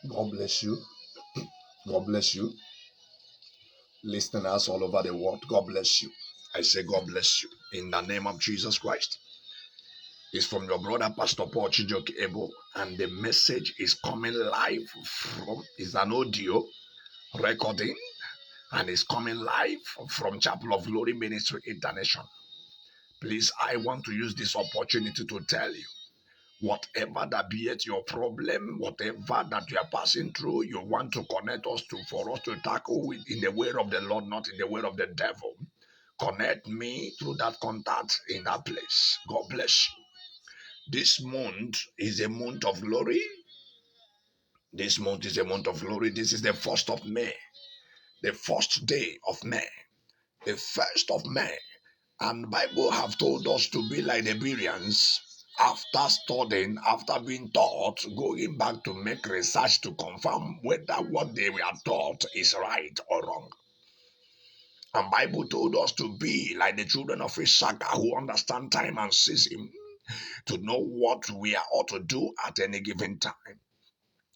God bless you. God bless you. Listeners all over the world, God bless you. I say God bless you in the name of Jesus Christ. It's from your brother Pastor Paul Chijoke Ebo, and the message is coming live from is an audio recording, and it's coming live from Chapel of Glory Ministry International. Please, I want to use this opportunity to tell you, whatever that be it your problem, whatever that you are passing through, you want to connect us to for us to tackle it in the way of the Lord, not in the way of the devil. Connect me through that contact in that place. God bless you. This month is a month of glory. This month is a month of glory. This is the 1st of May, the first day of May, the 1st of May. And the Bible have told us to be like the Bereans after studying, after being taught, going back to make research to confirm whether what they were taught is right or wrong. And Bible told us to be like the children of Issachar who understand time and season, to know what we are ought to do at any given time.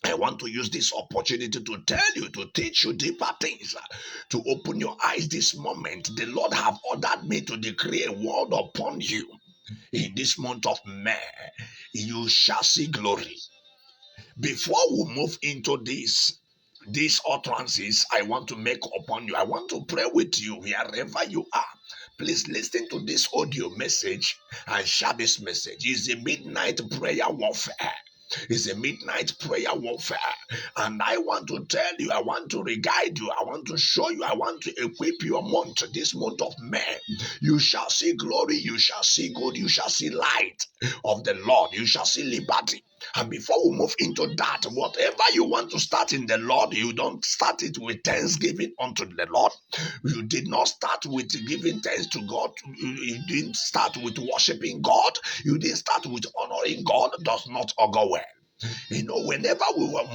I want to use this opportunity to tell you, to teach you deeper things, to open your eyes this moment. The Lord have ordered me to decree a word upon you. In this month of May, you shall see glory. Before we move into these utterances I want to make upon you, I want to pray with you wherever you are. Please listen to this audio message and share this message. It's a midnight prayer warfare. It's a midnight prayer warfare. And I want to tell you, I want to guide you, I want to show you, I want to equip your month, this month of May. You shall see glory, you shall see good, you shall see light of the Lord, you shall see liberty. And before we move into that, whatever you want to start in the Lord, you don't start it with thanksgiving unto the Lord. You did not start with giving thanks to God. You didn't start with worshiping God. You didn't start with honoring God. Does not augur well. You know, whenever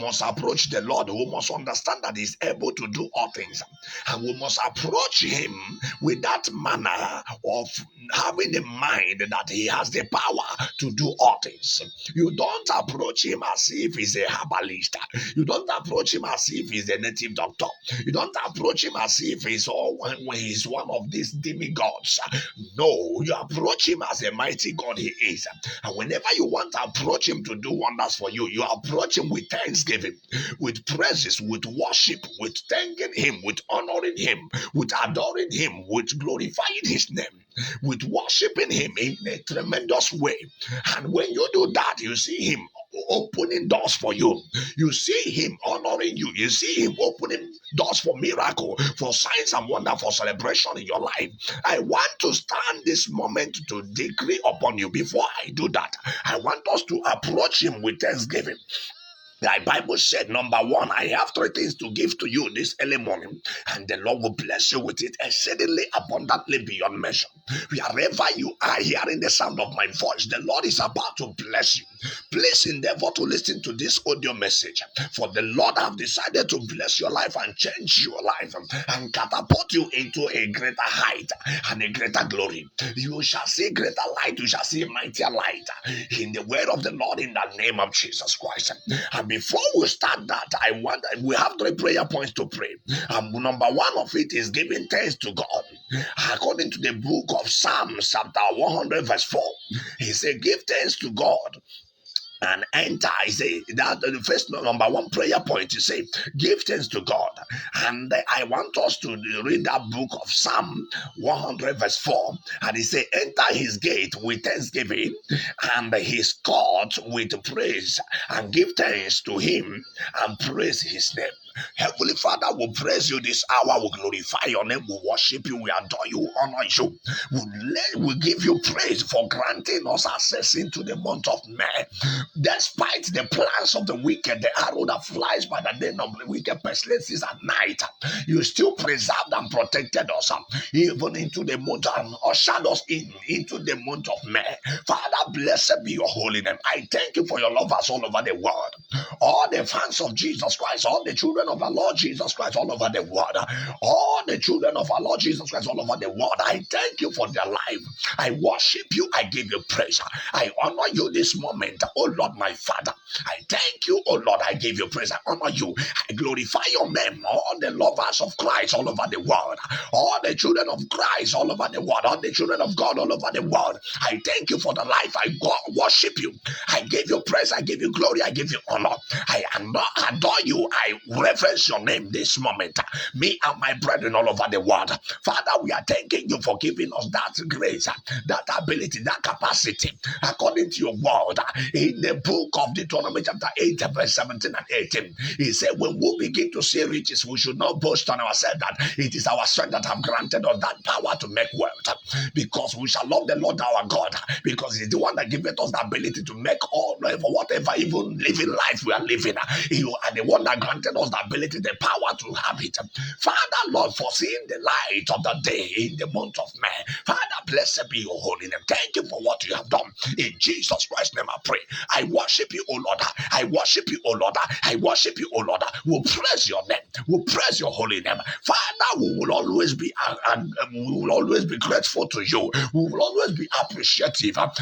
must approach the Lord, we must understand that He's able to do all things. And we must approach Him with that manner of having in mind that He has the power to do all things. You don't approach Him as if He's a herbalist. You don't approach Him as if He's a native doctor. You don't approach Him as if He's one of these demigods. No, you approach Him as a mighty God He is. And whenever you want to approach Him to do wonders for you, you approach Him with thanksgiving, with praises, with worship, with thanking Him, with honoring Him, with adoring Him, with glorifying His name, with worshiping Him in a tremendous way. And when you do that, you see Him opening doors for you. You see Him honoring you. You see Him opening doors for miracle, for signs and wonder, for celebration in your life. I want to stand this moment to decree upon you. Before I do that, I want us to approach Him with thanksgiving. The Bible said, number one, I have 3 things to give to you this early morning, and the Lord will bless you with it exceedingly abundantly beyond measure. Wherever you are hearing the sound of my voice, the Lord is about to bless you. Please endeavor to listen to this audio message, for the Lord have decided to bless your life and change your life and catapult you into a greater height and a greater glory. You shall see greater light, you shall see mightier light in the word of the Lord in the name of Jesus Christ. And before we start that, we have 3 prayer points to pray. Number one of it is giving thanks to God. According to the book of Psalms, chapter 100, verse 4, he said, give thanks to God and enter. I say that the first number one prayer point is say give thanks to God. And I want us to read that book of Psalm 100 verse 4, and he say enter his gate with thanksgiving and his court with praise, and give thanks to him and praise his name. Heavenly Father, we praise you this hour, we glorify your name, we worship you, we adore you, we honor you. We give you praise for granting us access into the month of May. Despite the plans of the wicked, the arrow that flies by the day of the wicked pestilences at night, you still preserved and protected us even into the month and ushered us into the month of May. Father, blessed be your holy name. I thank you for your lovers all over the world. All the fans of Jesus Christ, all the children of our Lord Jesus Christ all over the world, all the children of our Lord Jesus Christ all over the world, I thank you for their life. I worship you. I give you praise. I honor you this moment, oh Lord, my Father. I thank you, oh Lord. I give you praise. I honor you. I glorify your name. All the lovers of Christ all over the world, all the children of Christ all over the world, all the children of God all over the world, I thank you for the life. I worship you. I give you praise. I give you glory. I give you honor. I adore you. I reverence your name this moment. Me and my brethren all over the world. Father, we are thanking you for giving us that grace, that ability, that capacity, according to your word. In the book of Deuteronomy chapter 8, verse 17 and 18, he said, when we begin to see riches, we should not boast on ourselves that it is our strength that have granted us that power to make wealth, because we shall love the Lord our God, because he's the one that giveth us the ability to make all, for whatever even living life we are living. You are the one that granted us the ability, the power to have it. Father, Lord, for seeing the light of the day in the month of May. Father, blessed be your holy name. Thank you for what you have done. In Jesus Christ's name I pray. I worship you, O Lord. I worship you, O Lord. I worship you, O Lord. We'll praise your name. We'll praise your holy name. Father, we will always be grateful to you. We will always be appreciative. Father,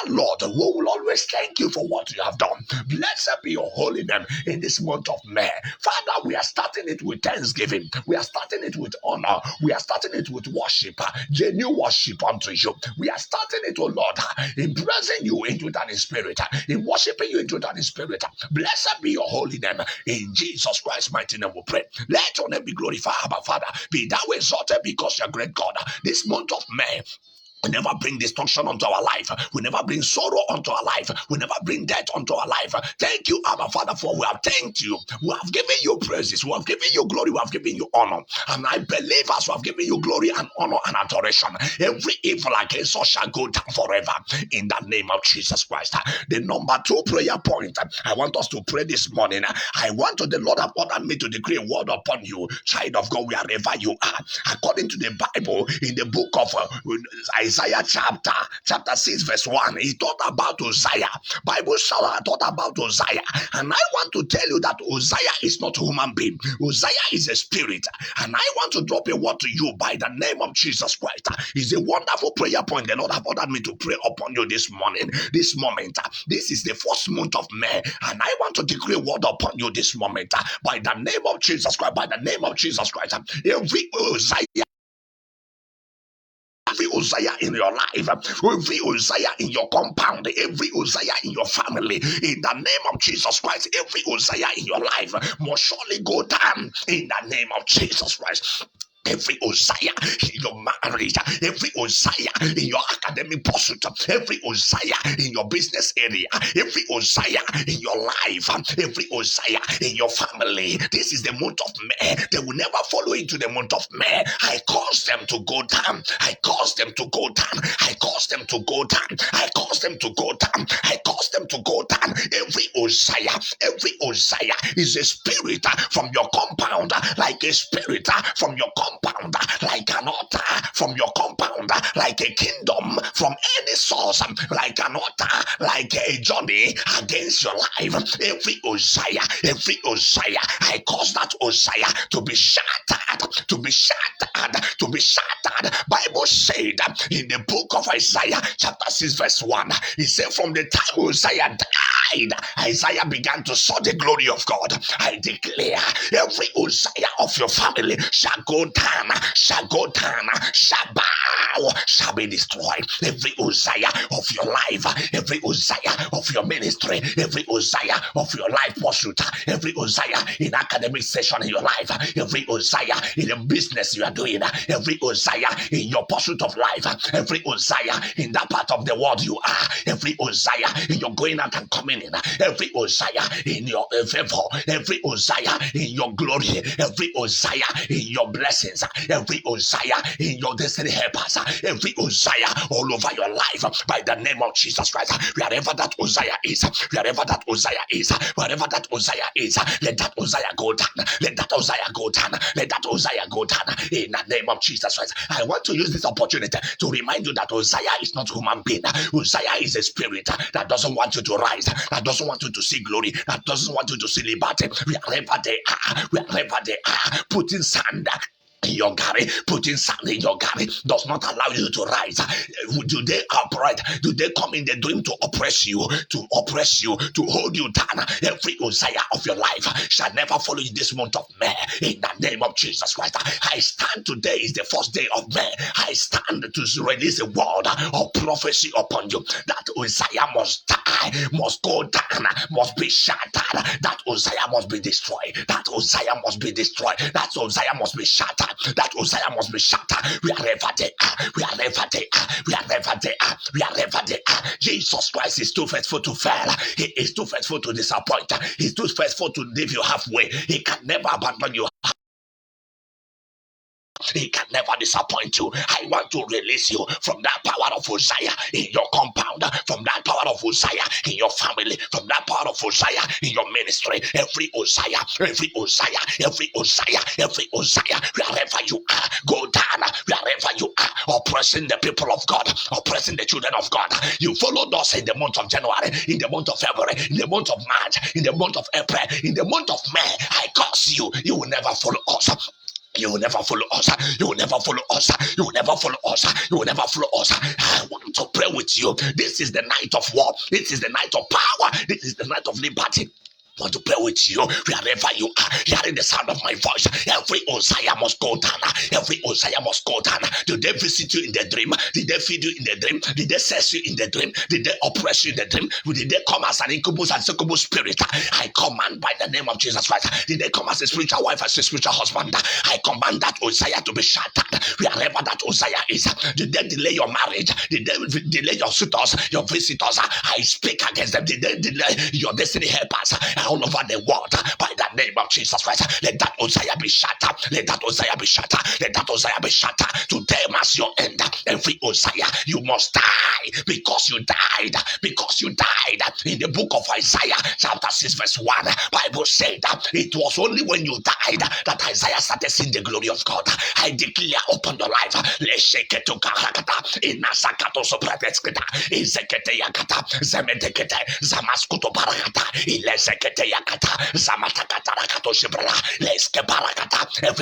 Lord, we will always thank you for what you have done. Blessed be your holy name in this month of May. Father, we are starting it with thanksgiving. We are starting it with honor. We are starting it with worship. Genuine worship unto you. We are starting it, oh Lord, in praising you in truth and in spirit, in worshiping you in truth and in spirit. Blessed be your holy name. In Jesus Christ's mighty name we pray. Let your name be glorified, Abba Father. Be thou exalted because you're great God. This month of May, we never bring destruction onto our life. We never bring sorrow onto our life. We never bring death onto our life. Thank you, Abba Father, for we have thanked you. We have given you praises. We have given you glory. We have given you honor. And I believe as we have given you glory and honor and adoration, every evil against us shall go down forever in the name of Jesus Christ. The number 2 prayer point I want us to pray this morning. I want the Lord have ordered me to decree a word upon you, child of God, wherever you are. According to the Bible, in the book of Isaiah chapter 6 verse 1, he thought about Uzziah. Bible scholar thought about Uzziah, and I want to tell you that Uzziah is not a human being. Uzziah is a spirit, and I want to drop a word to you by the name of Jesus Christ. It's a wonderful prayer point the Lord have ordered me to pray upon you this morning, this moment. This is the first month of May, and I want to decree a word upon you this moment by the name of Jesus Christ. By the name of Jesus Christ, every Uzziah in your life, every Uzziah in your compound, every Uzziah in your family, in the name of Jesus Christ, every Uzziah in your life must surely go down in the name of Jesus Christ. Every Uzziah in your marriage, every Uzziah in your academic pursuit, every Uzziah in your business area, every Uzziah in your life, every Uzziah in your family. This is the month of May. They will never follow into the month of May. I cause them to go down. I cause them to go down. I cause them to go down. I cause them to go down. I cause them to go down. Every Uzziah is a spirit from your compound, like a spirit from your compound, like an altar from your compound, like a kingdom from any source, like an altar, like a journey against your life. Every Uzziah, I cause that Uzziah to be shattered, to be shattered, to be shattered. Bible said in the book of Isaiah chapter 6 verse 1, he said from the time Uzziah died, Isaiah began to saw the glory of God. I declare every Uzziah of your family shall go down, shall go down, shall bow, shall be destroyed. Every Uzziah of your life, every Uzziah of your ministry, every Uzziah of your life pursuit, every Uzziah in academic session in your life, every Uzziah in the business you are doing, every Uzziah in your pursuit of life, every Uzziah in that part of the world you are, every Uzziah in your going out and coming in, every Uzziah in your favor, every Uzziah in your glory, every Uzziah in your blessings, every Uzziah in your destiny helpers, every Uzziah all over your life, by the name of Jesus Christ. Wherever that Uzziah is, wherever that Uzziah is, wherever that Uzziah is, let that Uzziah go down, let that Uzziah go down, let that Uzziah go down in the name of Jesus Christ. I want to use this opportunity to remind you that Uzziah is not human being. Uzziah is a spirit that doesn't want you to rise. that doesn't want you to see glory, that doesn't want you to see liberty, wherever they are, wherever they are, putting sand in your garden, putting sand in your garden does not allow you to rise. Do they upright? Do they come in the dream to oppress you, to hold you down? Every Uzziah of your life shall never follow you this month of May. In the name of Jesus Christ, I stand today is the first day of May. I stand to release a word of prophecy upon you that Uzziah must die, must go down, must be shattered. That Uzziah must be destroyed. That Uzziah must be destroyed. That Uzziah must be shattered. That Uzziah must be shattered. Wherever they are, wherever they are, wherever they are, wherever they are. Jesus Christ is too faithful to fail. He is too faithful to disappoint. He's too faithful to leave you halfway. He can never abandon you. He can never disappoint you. I want to release you from that power of Uzziah in your compound, from that power of Uzziah in your family, from that power of Uzziah in your ministry. Every Uzziah, every Uzziah, every Uzziah, every Uzziah, wherever you are, go down, wherever you are, oppressing the people of God, oppressing the children of God. You followed us in the month of January, in the month of February, in the month of March, in the month of April, in the month of May. I curse you. You will never follow us. You will never follow us. You will never follow us. You will never follow us. You will never follow us. I want to pray with you. This is the night of war. This is the night of power. This is the night of liberty. I want to pray with you wherever you are, hearing the sound of my voice. Every Uzziah must go down. Every Uzziah must go down. Did they visit you in the dream? Did they feed you in the dream? Did they sex you in the dream? Did they oppress you in the dream? Did they come as an incubus and succubus spirit? I command by the name of Jesus Christ. Did they come as a spiritual wife, as a spiritual husband? I command that Uzziah to be shattered. Wherever that Uzziah is, did they delay your marriage? Did they delay your suitors, your visitors? I speak against them. Did they delay your destiny helpers? All over the world, by the name of Jesus Christ, let that Uzziah be shattered. Let that Uzziah be shattered. Let that Uzziah be shattered. Today must your end. Every Uzziah, you must die because you died. Because you died. In the book of Isaiah, chapter 6, verse 1, Bible said that it was only when you died that Isaiah started seeing the glory of God. I declare upon your life, Lesheketo Karakata, Inasakato Sopratesketa, Izekete Yakata, Zemedekete, Zamaskuto Parakata, Ilezekete. Every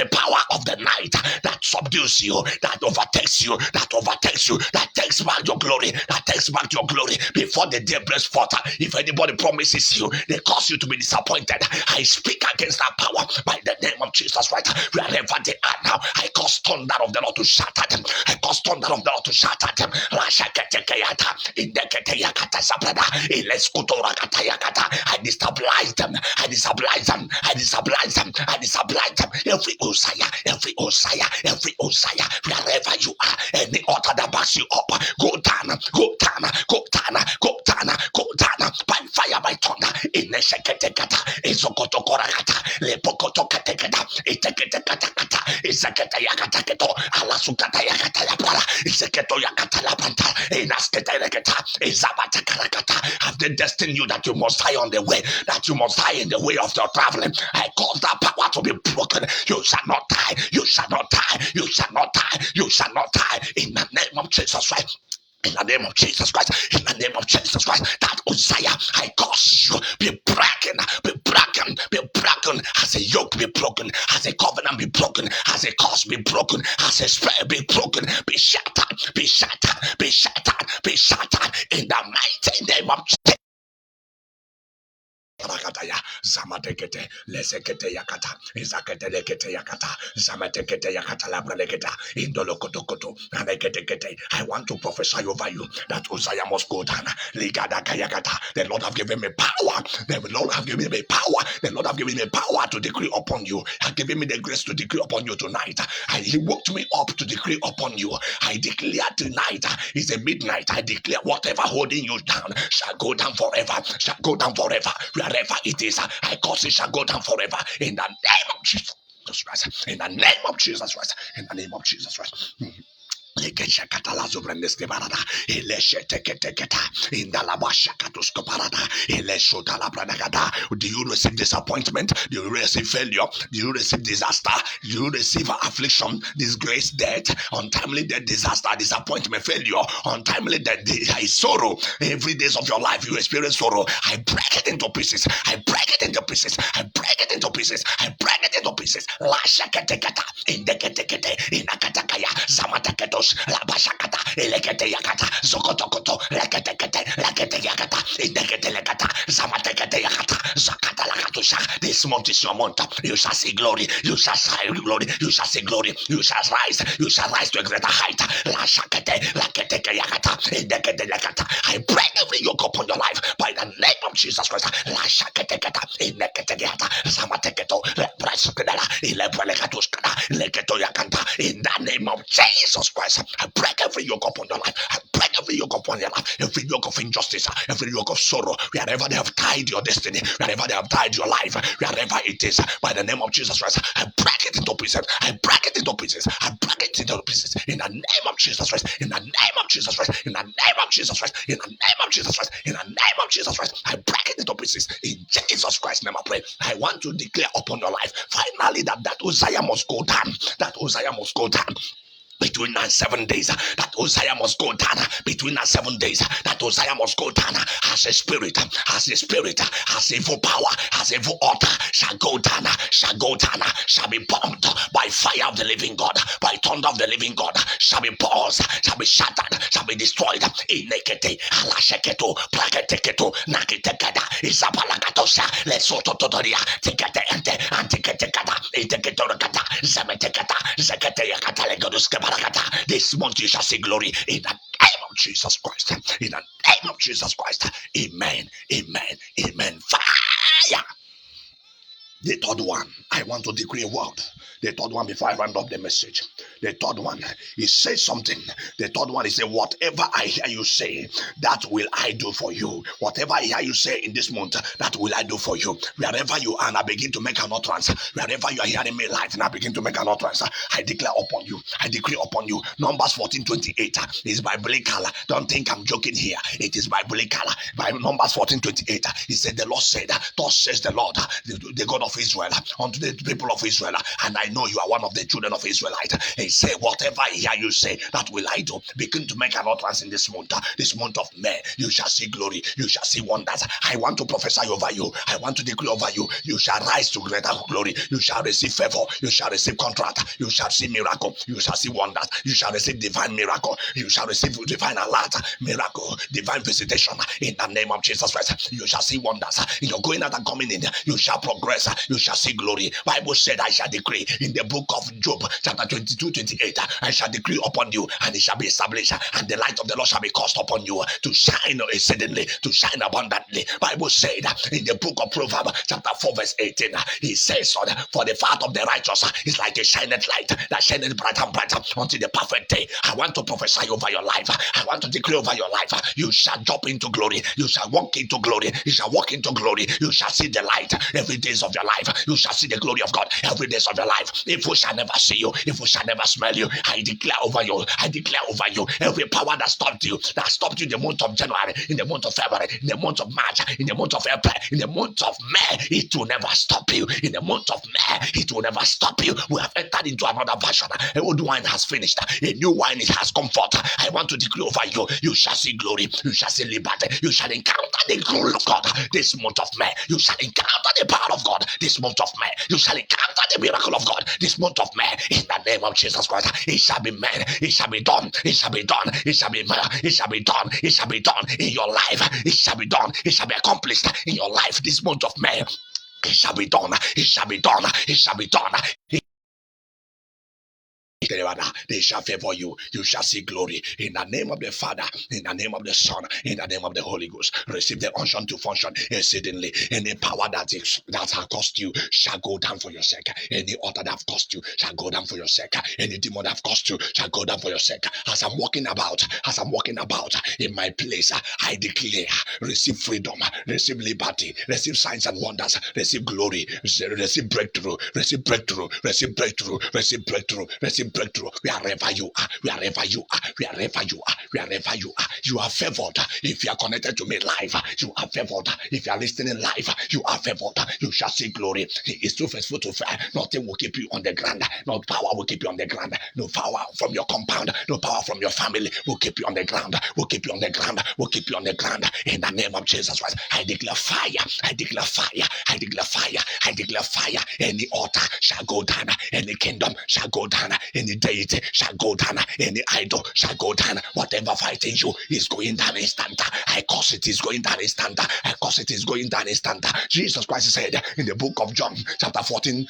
power of the night that subdues you, that overtakes you, that takes back your glory, before the day breaks forth. If anybody promises you, they cause you to be disappointed. I speak against that power by the name of Jesus Christ. Wherever they are now, I cause thunder of the Lord to shatter them. I cause thunder of the Lord to shatter them. I destabilize them. I destabilize them. I destabilize them. I destabilize them. Every Uzziah, every Uzziah, every Uzziah, wherever you are, any altar that backs you up, go down, go down, go down, go down, go down, by fire, by thunder. In the Sheketekata, Isokotokorakata, Lepokotokatekata, Iteketekata, Isakatayakataketo, Alasukatayakatayapara, Iseketoyakatalapanta, Inasketekata, Izabatakaraka. Have they destined you that you must die on the way, that you must die in the way of your traveling? I cause that power to be broken. You shall not die. You shall not die. You shall not die. You shall not die. In the name of Jesus Christ. In the name of Jesus Christ, in the name of Jesus Christ, that Uzziah, I cause you, be broken, be broken, be broken, as a yoke be broken, as a covenant be broken, as a curse be broken, as a spell be broken, be shattered, be shattered, be shattered, be shattered, in the mighty name of Jesus. Rakataya, Zamatekete, Lesekete Yakata, Izakete Lekete Yakata, Zamatekete Yakata Labraneketa, Indolokotokoto, Anekete. I want to prophesy over you that Uzziah must go down. Ligada Kayakata. The Lord have given me power. The Lord have given me power. The Lord have given me power to decree upon you. Have given me the grace to decree upon you tonight. And He woke me up to decree upon you. I declare tonight is a midnight. I declare whatever holding you down shall go down forever. Shall go down forever. Wherever it is, I cause it shall go down forever. In the name of Jesus Christ. In the name of Jesus Christ. In the name of Jesus Christ. Lekeshakatala zubrendeske barada. Elesheteketeketa. Indalabashakatusko barada. Eleshotala. Do you receive disappointment? Do you receive failure? Do you receive disaster? Do you receive affliction, disgrace, death, untimely death, disaster, disappointment, failure, untimely death, there is sorrow. Every days of your life you experience sorrow. I break it into pieces. I break it into pieces. I break it into pieces. I break it into pieces. La shakatekata, indeketekete, inakatakaya, zamateketos, la bashakata, elekete yakata, zokotokoto, leketekete, lekete yakata, indekete lekata, zamatekete yakata, zakata lakatusha. This month is your month. You shall see glory. You shall see glory. You shall see glory. You shall rise. You shall rise to a greater height. La shakete, laketeke yakata, indekete lekata. I break every yoke upon your life by the name of Jesus Christ. La shakete kata, indekete yakata, zamateketo, leprasukadala, ilepelekatuskada, leketo yakanta. In the name of Jesus Christ, I break every yoke upon your life. I break every yoke upon your life. Every yoke of injustice, every yoke of sorrow, wherever they have tied your destiny, wherever they have tied your life, wherever it is, by the name of Jesus Christ, I break it into pieces. I break it into pieces. I break it into pieces. In the name of Jesus Christ. In the name of Jesus Christ. In the name of Jesus Christ. In the name of Jesus Christ. In the name of Jesus Christ. I break it into pieces. In Jesus Christ's name I pray. I want to declare upon your life finally that Uzziah must go down. That Uzziah must go down. Between 7 days, that Uzziah must go down. Between 7 days, that Uzziah must go down. As a spirit, as evil power, as evil altar shall go down, shall be bombed by fire of the living God, by thunder of the living God, shall be paused, shall be shattered, shall be destroyed. Inekete, alasheketo, plaketeketo, nakitekada, isapalakatosha, lesotototoria, tikete ente, antiketekata, iteketorokata, zemetekata, zeketeyakata, legoduskeba. This month you shall see glory in the name of Jesus Christ. In the name of Jesus Christ. Amen. Amen. Amen. Fire. The third one, I want to decree a word. The third one, before I round up the message. The third one, he says something. The third one is whatever I hear you say, that will I do for you. Whatever I hear you say in this month, that will I do for you. Wherever you are, I begin to make an utterance. Wherever you are hearing me light, and I begin to make an utterance. I declare upon you. I decree upon you. Numbers 14:28 is biblical. Don't think I'm joking here. It is biblical. By Numbers 14:28, he said, the Lord said, thus says the Lord, the God of Israel, unto the people of Israel, and I know you are one of the children of Israelite. He said, whatever I hear you say, that will I do. Begin to make an utterance in this month of May. You shall see glory. You shall see wonders. I want to prophesy over you. I want to declare over you. You shall rise to greater glory. You shall receive favor. You shall receive contract. You shall see miracle. You shall see wonders. You shall receive divine miracle. You shall receive divine alert, miracle, divine visitation in the name of Jesus Christ. You shall see wonders. You're going out and coming in. You shall progress. You shall see glory. Bible said, I shall decree in the book of Job, chapter 22:28, I shall decree upon you, and it shall be established, and the light of the Lord shall be cast upon you to shine exceedingly, to shine abundantly. Bible said in the book of Proverbs, chapter 4:18, he says, for the path of the righteous is like a shining light that shineth brighter and brighter until the perfect day. I want to prophesy over your life. I want to declare over your life. You shall jump into glory. You shall walk into glory. You shall walk into glory. You shall see the light every days of your life. You shall see the glory of God every days of your life. If we shall never see you, if we shall never smell you, I declare over you. I declare over you every power that stopped you in the month of January, in the month of February, in the month of March, in the month of April, in the month of May. It will never stop you. In the month of May, it will never stop you. We have entered into another version. A old wine has finished. A new wine has come forth. I want to declare over you. You shall see glory. You shall see liberty. You shall encounter the glory of God this month of May. You shall encounter the power of God this month of May. You shall encounter the miracle of God this month of May. In the name of Jesus Christ, it shall be made. It shall be done. It shall be done. It shall be made. It shall be done. It shall be done in your life. It shall be done. It shall be accomplished in your life this month of May. It shall be done. It shall be done. It shall be done. They shall favor you. You shall see glory in the name of the Father, in the name of the Son, in the name of the Holy Ghost. Receive the unction to function exceedingly. Any power that has cost you shall go down for your sake. Any altar that have cost you shall go down for your sake. Any demon that have cost you shall go down for your sake. As I'm walking about in my place, I declare, receive freedom, receive liberty, receive signs and wonders, receive glory, receive breakthrough, receive breakthrough, receive breakthrough, receive breakthrough, receive breakthrough. Wherever you are, wherever you are, wherever you are, wherever you are favored. If you are connected to me live, you are favored. If you are listening live, you are favored. You shall see glory. He is too faithful to fail. Nothing will keep you on the ground. No power will keep you on the ground. No power from your compound. No power from your family will keep you on the ground. Will keep you on the ground. Will keep you on the ground. In the name of Jesus Christ, I declare fire. I declare fire. I declare fire. I declare fire. Any altar shall go down. Any kingdom shall go down. Any deity shall go down. Any idol shall go down. Whatever fighting you is going down instant. I cause it is going down instant. I cause it is going down instant. Jesus Christ said in the book of John, chapter 14,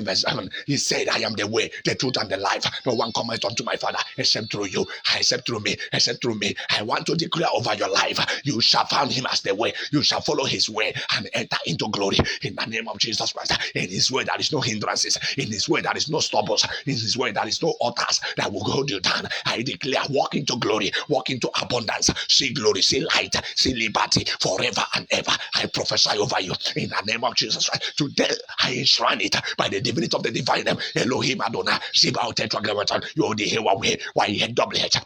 verse 7, he said, I am the way, the truth, and the life. No one comes unto my Father except through you, except through me, except through me. I want to declare over your life, you shall find him as the way. You shall follow his way and enter into glory in the name of Jesus Christ. In his way there is no hindrances. In his way there is no stubborns. In his way there is no altars that will hold you down. I declare, walk into glory, walk into abundance, see glory, see light, see liberty forever and ever. I prophesy over you in the name of Jesus Christ. Today I enshrine it by the divinity of the divine name. Elohim Adonai, Ziba Tetragrammaton, you the Hewa, why he had double H.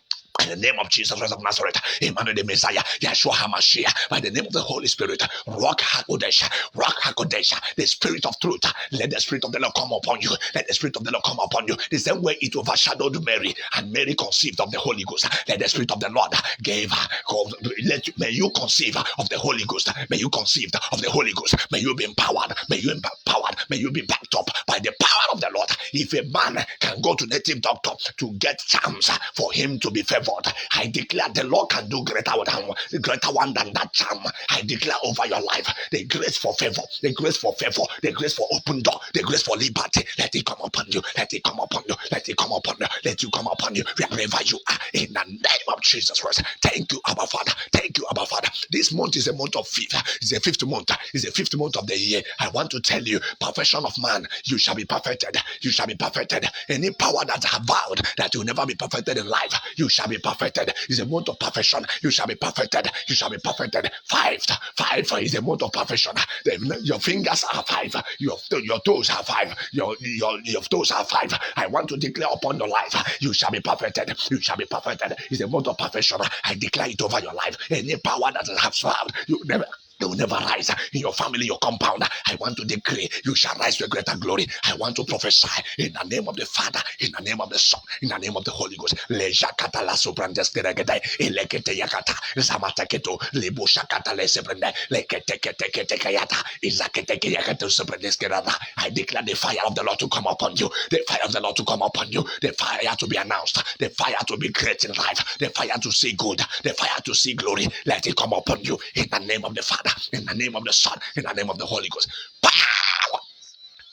In the name of Jesus Christ of Nazareth, Emmanuel the Messiah, Yeshua HaMashiach, by the name of the Holy Spirit, Rock HaKodesh, the Spirit of truth, let the Spirit of the Lord come upon you. Let the Spirit of the Lord come upon you. The same way it overshadowed Mary, and Mary conceived of the Holy Ghost. Let the Spirit of the Lord gave her. May you conceive of the Holy Ghost. May you conceive of the Holy Ghost. May you be empowered. May you be empowered. May you be backed up by the power of the Lord. If a man can go to native doctor to get charms for him to be favored, I declare the Lord can do greater one than that charm. I declare over your life the grace for favor, the grace for favor, the grace for open door, the grace for liberty. Let it come upon you. Let it come upon you. Let it come upon you. Let it come upon you wherever you are. In the name of Jesus Christ. Thank you, Abba Father. Thank you, Abba Father. This month is a month of fifth. It's the fifth month. It's the fifth month of the year. I want to tell you, perfection of man, you shall be perfected. You shall be perfected. Any power that have vowed that you will never be perfected in life, you shall be perfected. It's a month of perfection. You shall be perfected. You shall be perfected. Five is a month of perfection. Your fingers are five. Your toes are five. Your toes are five. I want to declare upon your life, you shall be perfected. You shall be perfected. It's a month of perfection. I declare it over your life. Any power that has vowed, they will never rise in your family, your compound. I want to decree you shall rise to a greater glory. I want to prophesy in the name of the Father, in the name of the Son, in the name of the Holy Ghost. Lejakata la sobrandes geregede, elekete yakata, zamataketo, leboshakata le sebrende, lekete kayata, izakete yakata sobrandes gerada. I declare the fire of the Lord to come upon you, the fire of the Lord to come upon you, the fire to be announced, the fire to be great in life, the fire to see good, the fire to see glory. Let it come upon you in the name of the Father, in the name of the Son, in the name of the Holy Ghost. Power,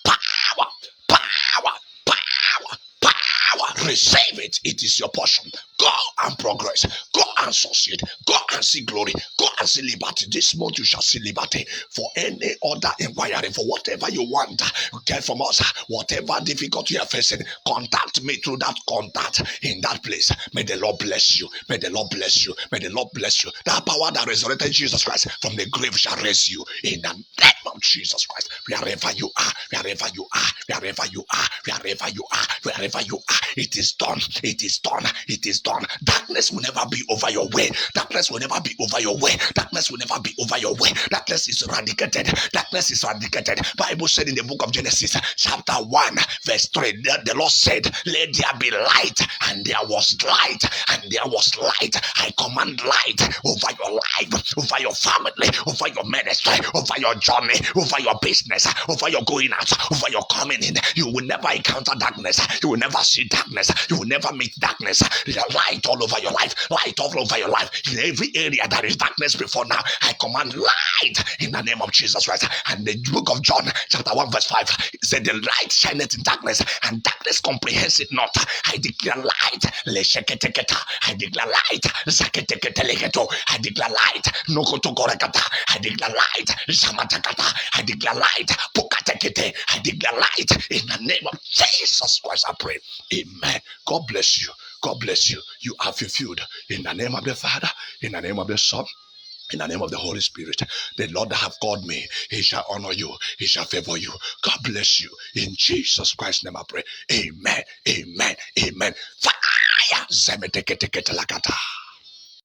power, power, power, power. Receive it. It is your portion. Go and progress. Go and succeed. Go and see glory. Go and see liberty. This month you shall see liberty. For any other inquiry, for whatever you want, get from us. Whatever difficulty you are facing, contact me through that contact in that place. May the Lord bless you. May the Lord bless you. May the Lord bless you. That power that resurrected Jesus Christ from the grave shall raise you in the name of Jesus Christ. Wherever you are, wherever you are, wherever you are, wherever you are, wherever you are, it is done. It is done. It is done. Darkness will never be over your way. Darkness will never be over your way. Darkness will never be over your way. Darkness is eradicated. Darkness is eradicated. Bible said in the book of Genesis, chapter 1, verse 3, the Lord said, let there be light, and there was light, and there was light. I command light over your life, over your family, over your ministry, over your journey, over your business, over your going out, over your coming in. You will never encounter darkness. You will never see darkness. You will never meet darkness. Light all over your life. Light all over your life. In every area that is darkness before now, I command light in the name of Jesus Christ. And the book of John, chapter 1, verse 5, it said, the light shineth in darkness, and darkness comprehends it not. I declare light. I declare light. I declare light. I declare light. I declare light. I declare light. In the name of Jesus Christ, I pray. Amen. God bless you. God bless you. You are fulfilled. In the name of the Father, in the name of the Son, In the name of the Holy Spirit, the Lord that have called me, he shall honor you, he shall favor you. God bless you. In Jesus Christ's name I pray. Amen. Amen. Amen. Fire. Zemeteketeketelakata.